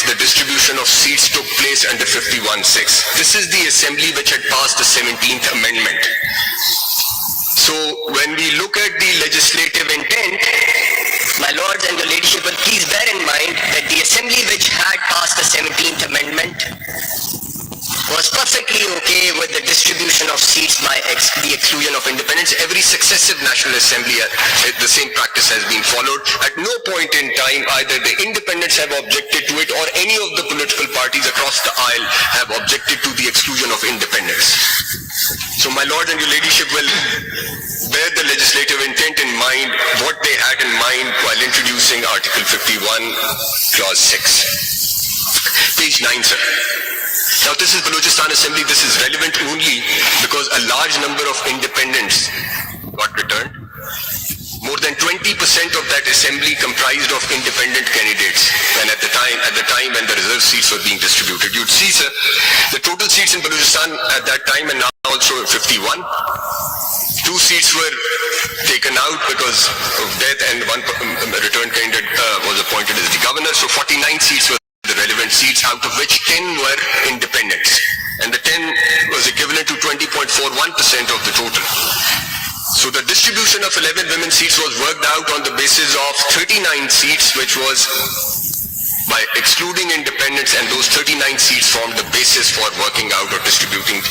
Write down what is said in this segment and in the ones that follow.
the distribution of seats took place under 51-6. This is the assembly which had passed the 17th Amendment. So when we look at the legislative intent, My lords and your ladyship will please bear in mind that the assembly which had passed the 17th Amendment was perfectly okay with the distribution of seats by the exclusion of independents. every successive National Assembly, the same practice has been followed. At no point in time either the independents have objected to it or any of the political parties across the aisle have objected to the exclusion of independents. So my lord and your ladyship will bear the legislative intent in mind, what they had in mind while introducing Article 51, Clause 6. Page 9, sir. Now this is Balochistan Assembly. This is relevant only because a large number of independents got returned. More than 20% of that assembly comprised of independent candidates, and at the time when the reserve seats were being distributed. You'd see, sir, the total seats in Balochistan at that time and now also 51. 2 seats were taken out because of death and one returned candidate was appointed as the governor. So 49 seats were the relevant seats, out of which 10 were independents. And the 10 was equivalent to 20.41% of the total. So the distribution of 11 women's seats was worked out on the basis of 39 seats, which was by excluding independents, and those 39 seats formed the basis for working out or distributing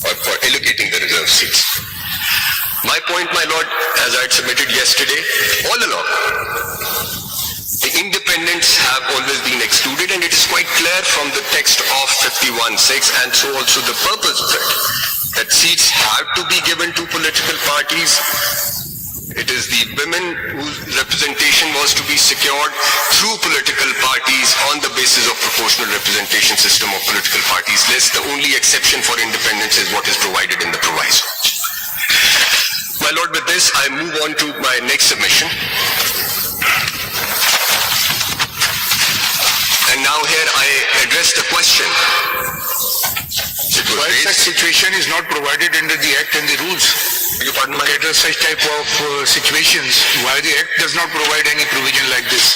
or for allocating the reserve seats. My point, my lord, as I had submitted yesterday, all along, the independents have always been excluded, and it is quite clear from the text of 51-6 and so also the purpose of it, that seats have to be given to political parties. It is the women whose representation was to be secured through political parties on the basis of proportional representation system of political parties list. The only exception for independents is what is provided in the proviso. My lord, with this, I move on to my next submission. And now here I address the question. Why such situation is not provided under the Act and the rules? You pardon my Cater such type of situations. Why the Act does not provide any provision like this?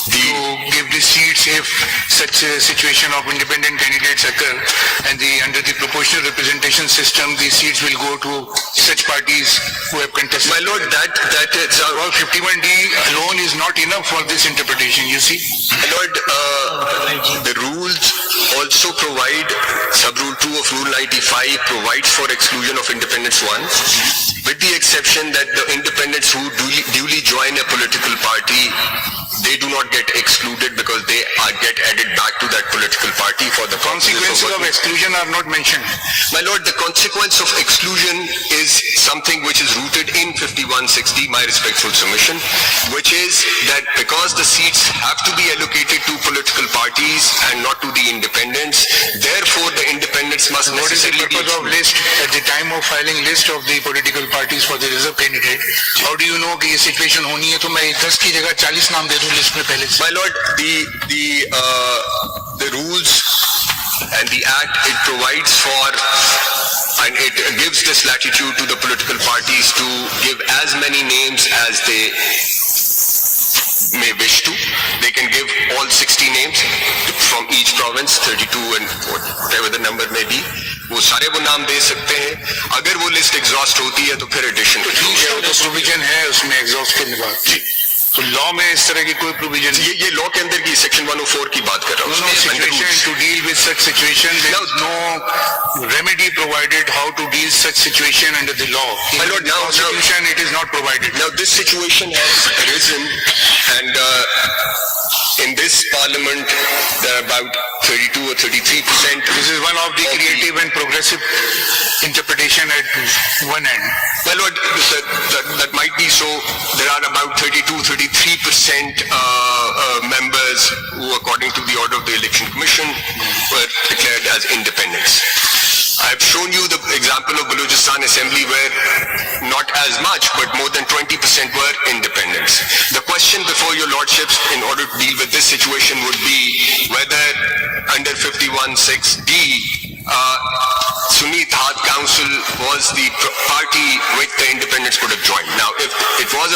To give the seats if such a situation of independent candidates occur, and under the proportional representation system, the seats will go to such parties who have contested. My lord, that is All 51D alone is not enough for this interpretation, you see. my lord, the rules also provide, sub-rule 2 of Rule 95 provides for exclusion of independents 1, with the exception that the independents who duly join a political party, they do not get excluded because they get added back to that political party for the Consequences of exclusion are not mentioned. My lord, the consequence of exclusion is something which is rooted in 5160, my respectful submission, which is that because the seats have to be allocated to political parties and not to the independents, therefore the independents must What is the necessarily be purpose of list? At the time of filing list of the political parties for the reserve candidate, how do you know कि ये situation होनी है तो मैं 10 की जगह 40 नाम दे दूं लिस्ट में पहले से? My lord, the rules and the act, it provides for and it gives this latitude to the political parties to give as many names as they may wish to. They can give all 60 names from each province, 32 and whatever the number may be. वो सारे वो नाम दे सकते हैं. अगर वो list exhaust होती है तो फिर एडिशन ठीक है, वो तो प्रोविजन है उसमें एग्जॉस्ट करने बाद. तो लॉ में इस तरह की कोई प्रोविजन ये लॉ के अंदर की सेक्शन 104 की बात कर रहा हूँ. No situation to deal with such situation. There is no remedy provided how to deal such situation under the law. My lord, In the Constitution, it is not provided. Now this situation has arisen, and in this parliament there are about 32 or 33%. This is one of the creative and progressive interpretation at one end. My lord, that might be so. There are about 32-33% members who, according to the order of the Election Commission, were declared as independents. I have shown you the example of Balochistan Assembly where not as much, but more than 20% were independents. The question before your lordships in order to deal with this situation would be whether under 51(6)(d) Sunni Ittihat Council was the party which the independents could have joined. Now, if it was a